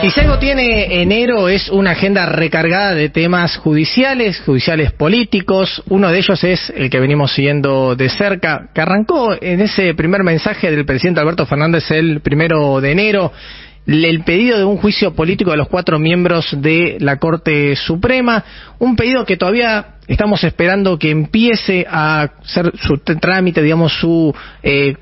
Y si algo tiene enero es una agenda recargada de temas judiciales políticos. Uno de ellos es el que venimos siguiendo de cerca, que arrancó en ese primer mensaje del presidente Alberto Fernández el 1 de enero, el pedido de un juicio político de los 4 miembros de la Corte Suprema, un pedido que todavía estamos esperando que empiece a hacer su trámite, digamos, su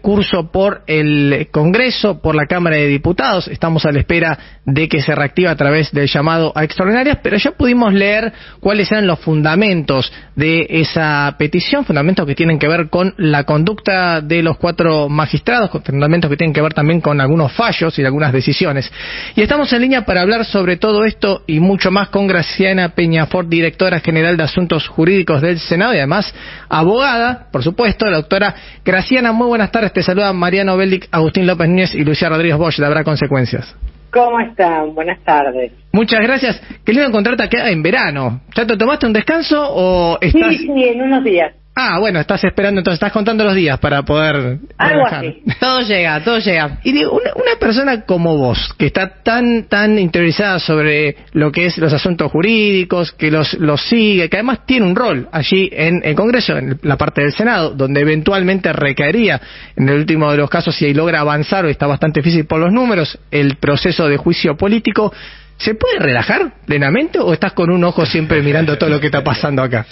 curso por el Congreso, por la Cámara de Diputados. Estamos a la espera de que se reactive a través del llamado a extraordinarias, pero ya pudimos leer cuáles eran los fundamentos de esa petición, fundamentos que tienen que ver con la conducta de los 4 magistrados, fundamentos que tienen que ver también con algunos fallos y algunas decisiones. Y estamos en línea para hablar sobre todo esto y mucho más con Graciana Peñafort, directora general de Asuntos Jurídicos del Senado y además abogada, por supuesto, la doctora Graciana. Muy buenas tardes, te saluda Mariano Beldic, Agustín López Núñez y Lucía Rodríguez Bosch de Habrá Consecuencias. ¿Cómo están? Buenas tardes. Muchas gracias. Qué lindo encontrarte acá en verano. ¿Ya te tomaste un descanso o estás...? Sí, en unos días. Ah, bueno, estás esperando, entonces estás contando los días para poder... Algo así. Todo llega. Y digo, una persona como vos, que está tan interiorizada sobre lo que es los asuntos jurídicos, que los sigue, que además tiene un rol allí en el Congreso, en la parte del Senado, donde eventualmente recaería, en el último de los casos, si logra avanzar, o está bastante difícil por los números, el proceso de juicio político. ¿Se puede relajar plenamente o estás con un ojo siempre mirando todo lo que está pasando acá?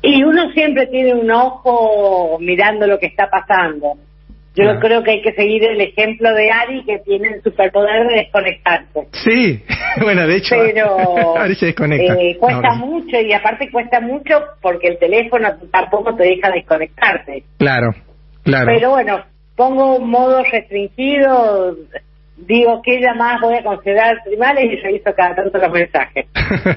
Y uno siempre tiene un ojo mirando lo que está pasando. Yo creo que hay que seguir el ejemplo de Ari, que tiene el superpoder de desconectarse. Sí, bueno, de hecho, pero Ari se desconecta. Cuesta mucho, y aparte cuesta mucho porque el teléfono tampoco te deja desconectarte. Claro. Pero bueno, pongo un modo restringido, digo qué llamadas voy a considerar primarias y reviso cada tanto los mensajes.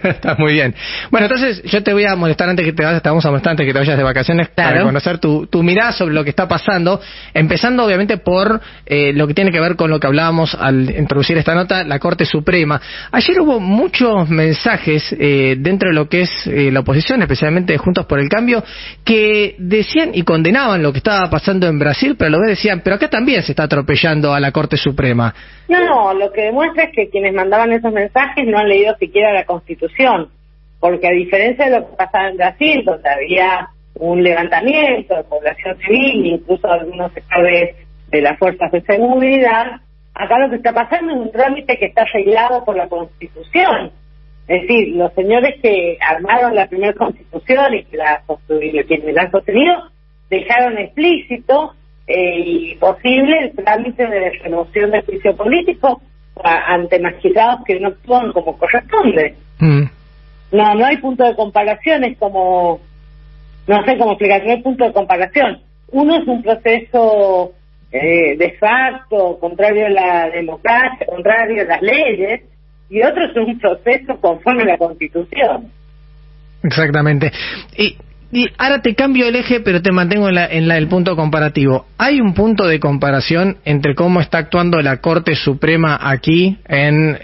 Está muy bien. Bueno, entonces yo te voy a molestar antes que te vayas, te vamos a molestar antes que te vayas de vacaciones, claro, para conocer tu mirada sobre lo que está pasando, empezando obviamente por lo que tiene que ver con lo que hablábamos al introducir esta nota, la Corte Suprema. Ayer hubo muchos mensajes dentro de lo que es la oposición, especialmente de Juntos por el Cambio, que decían y condenaban lo que estaba pasando en Brasil, pero a la vez decían, pero acá también se está atropellando a la Corte Suprema. No, lo que demuestra es que quienes mandaban esos mensajes no han leído siquiera la Constitución, porque a diferencia de lo que pasaba en Brasil, donde había un levantamiento de población civil, incluso algunos sectores de las fuerzas de seguridad, acá lo que está pasando es un trámite que está arreglado por la Constitución. Es decir, los señores que armaron la primera Constitución y que quienes la han sostenido, dejaron explícito y posible el trámite de remoción del juicio político ante magistrados que no actúan como corresponde. No hay punto de comparación, es como, no sé cómo explicar, no hay punto de comparación. Uno es un proceso de facto, contrario a la democracia, contrario a las leyes, y otro es un proceso conforme a la Constitución. Exactamente. Y ahora te cambio el eje, pero te mantengo en el punto comparativo. ¿Hay un punto de comparación entre cómo está actuando la Corte Suprema aquí en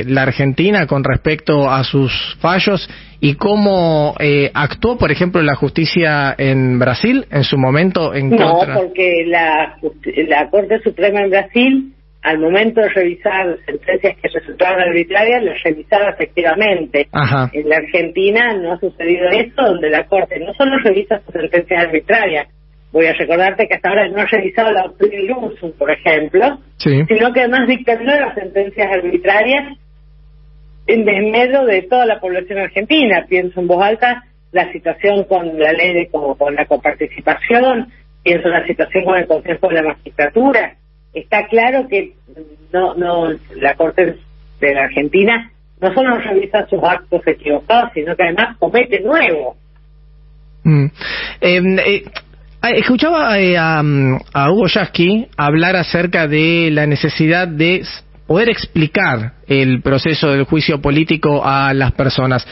la Argentina con respecto a sus fallos y cómo actuó, por ejemplo, la justicia en Brasil en su momento en contra? No, porque la Corte Suprema en Brasil, al momento de revisar sentencias que resultaron arbitrarias, las revisaba efectivamente. Ajá. En la Argentina no ha sucedido eso, donde la Corte no solo revisa sus sentencias arbitrarias, voy a recordarte que hasta ahora no ha revisado la Usum, por ejemplo, sí, sino que además dictaminó las sentencias arbitrarias en desmedro de toda la población argentina. Pienso en voz alta la situación con la ley con la coparticipación, pienso en la situación con el Consejo de la Magistratura. Está claro que la Corte de la Argentina no solo revisa sus actos equivocados, sino que además comete nuevos. Escuchaba a Hugo Yasky hablar acerca de la necesidad de poder explicar el proceso del juicio político a las personas.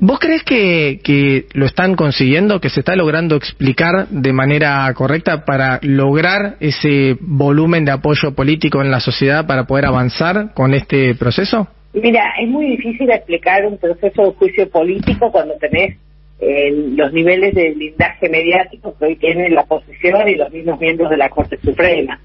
¿Vos crees que lo están consiguiendo, que se está logrando explicar de manera correcta para lograr ese volumen de apoyo político en la sociedad para poder avanzar con este proceso? Mira, es muy difícil explicar un proceso de juicio político cuando tenés los niveles de blindaje mediático que hoy tienen la oposición y los mismos miembros de la Corte Suprema.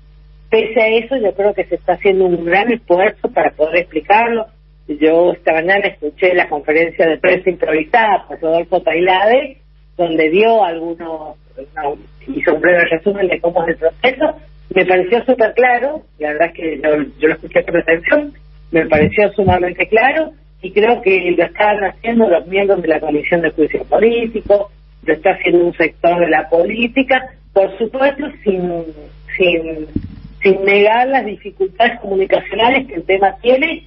Pese a eso, yo creo que se está haciendo un gran esfuerzo para poder explicarlo. Yo esta mañana escuché la conferencia de prensa improvisada por Rodolfo Tailade, donde dio hizo un breve resumen de cómo es el proceso. Me pareció súper claro, la verdad es que yo lo escuché con atención, me pareció sumamente claro, y creo que lo están haciendo los miembros de la Comisión de Juicio Político, lo está haciendo un sector de la política, por supuesto sin negar las dificultades comunicacionales que el tema tiene,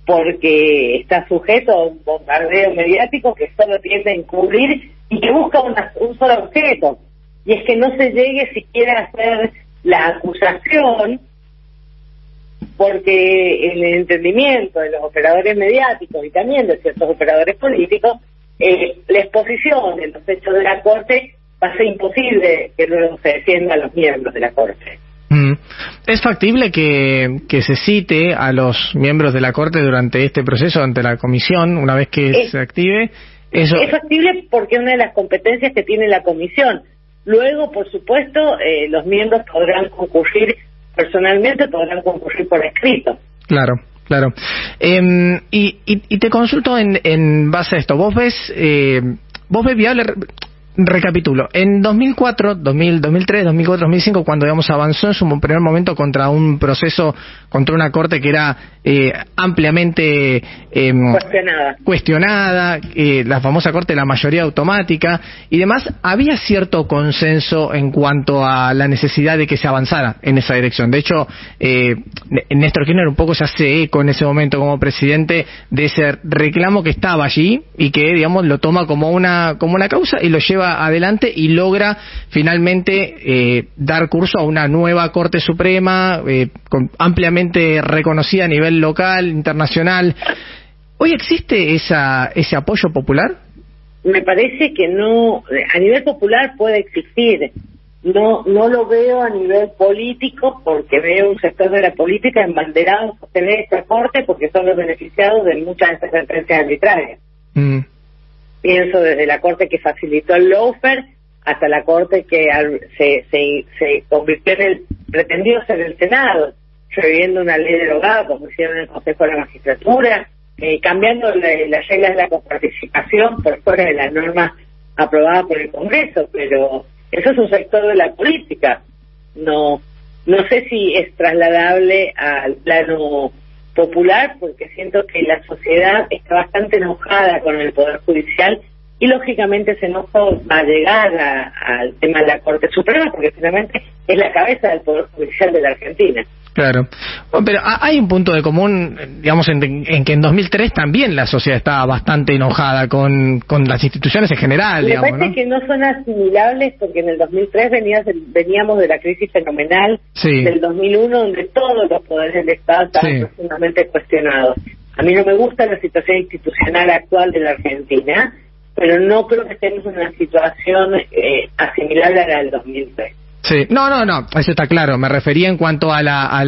porque está sujeto a un bombardeo mediático que solo tiende a encubrir y que busca un solo objeto, y es que no se llegue siquiera a hacer la acusación, porque en el entendimiento de los operadores mediáticos y también de ciertos operadores políticos, la exposición de los hechos de la Corte va a ser imposible que luego se defienda a los miembros de la Corte. ¿Es factible que se cite a los miembros de la Corte durante este proceso ante la Comisión una vez que se active? Eso... Es factible porque es una de las competencias que tiene la Comisión. Luego, por supuesto, los miembros podrán concurrir personalmente, podrán concurrir por escrito. Claro. Y te consulto en base a esto. ¿Vos ves viable? Recapitulo, en 2004, 2003, 2004, 2005, cuando digamos avanzó en su primer momento contra un proceso, contra una corte que era ampliamente cuestionada, la famosa corte de la mayoría automática y demás, había cierto consenso en cuanto a la necesidad de que se avanzara en esa dirección. De hecho, Néstor Kirchner un poco se hace eco en ese momento como presidente de ese reclamo que estaba allí y que, digamos, lo toma como una causa y lo lleva adelante y logra finalmente dar curso a una nueva Corte Suprema ampliamente reconocida a nivel local, internacional. ¿Hoy existe ese apoyo popular? Me parece que no, a nivel popular puede existir. No lo veo a nivel político, porque veo un sector de la política embanderado a sostener esta Corte porque son los beneficiados de muchas de estas sentencias arbitrarias. Pienso desde la Corte que facilitó el lawfare hasta la Corte que se convirtió pretendió ser el Senado, reviviendo una ley derogada como hicieron en el Consejo de la Magistratura, cambiando las reglas de la coparticipación por fuera de las normas aprobadas por el Congreso, pero eso es un sector de la política. No sé si es trasladable al plano popular, porque siento que la sociedad está bastante enojada con el Poder Judicial y lógicamente ese enojo va a llegar al tema de la Corte Suprema, porque finalmente es la cabeza del Poder Judicial de la Argentina. Claro. Bueno, pero hay un punto de común, digamos, en que en 2003 también la sociedad estaba bastante enojada con las instituciones en general, digamos, me parece que no son asimilables, porque en el 2003 veníamos de la crisis fenomenal del 2001, donde todos los poderes del Estado estaban profundamente cuestionados. A mí no me gusta la situación institucional actual de la Argentina, pero no creo que estemos en una situación asimilable a la del 2003. Sí, no, eso está claro. Me refería en cuanto a la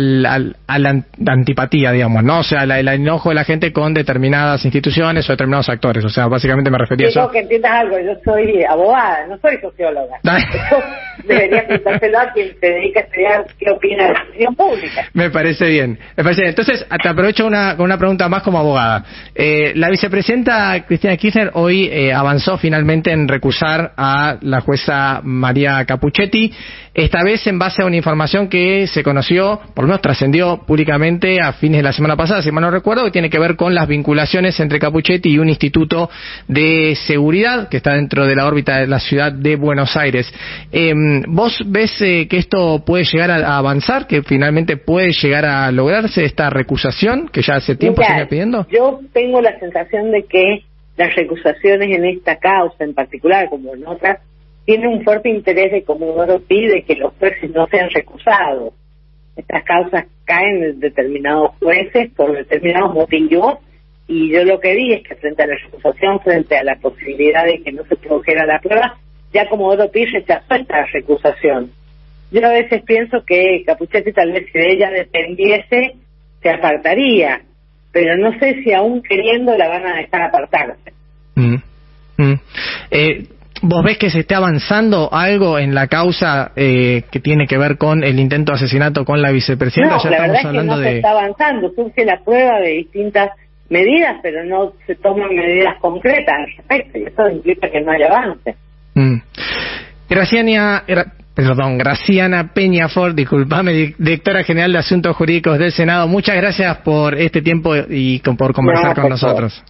antipatía, digamos, ¿no? O sea, el enojo de la gente con determinadas instituciones o determinados actores. O sea, básicamente me refería a eso. Tengo que entiendas algo, yo soy abogada, no soy socióloga. Eso debería preguntárselo a quien se dedica a estudiar qué opina de la opinión pública. Me parece bien. Entonces, te aprovecho con una pregunta más como abogada. La vicepresidenta Cristina Kirchner hoy avanzó finalmente en recusar a la jueza María Cappuccetti. Esta vez en base a una información que se conoció, por lo menos trascendió públicamente a fines de la semana pasada, si mal no recuerdo, que tiene que ver con las vinculaciones entre Cappuccetti y un instituto de seguridad que está dentro de la órbita de la ciudad de Buenos Aires. ¿Vos ves que esto puede llegar a avanzar, que finalmente puede llegar a lograrse esta recusación que ya hace tiempo se viene pidiendo? Yo tengo la sensación de que las recusaciones en esta causa en particular, como en otras, tiene un fuerte interés de Comodoro Pi de que los jueces no sean recusados. Estas causas caen en determinados jueces por determinados motivos, y yo lo que vi es que frente a la recusación, frente a la posibilidad de que no se produjera la prueba, ya Comodoro Pi rechazó esta recusación. Yo a veces pienso que Cappuccetti, tal vez si de ella dependiese, se apartaría, pero no sé si aún queriendo la van a dejar apartarse. ¿Vos ves que se esté avanzando algo en la causa que tiene que ver con el intento de asesinato con la vicepresidenta? No, ya la estamos verdad es que hablando no de... se está avanzando, surge la prueba de distintas medidas, pero no se toman medidas concretas al respecto, y eso implica que no haya avance. Graciana Peñafort, disculpame, directora general de Asuntos Jurídicos del Senado, muchas gracias por este tiempo y por conversar con nosotros.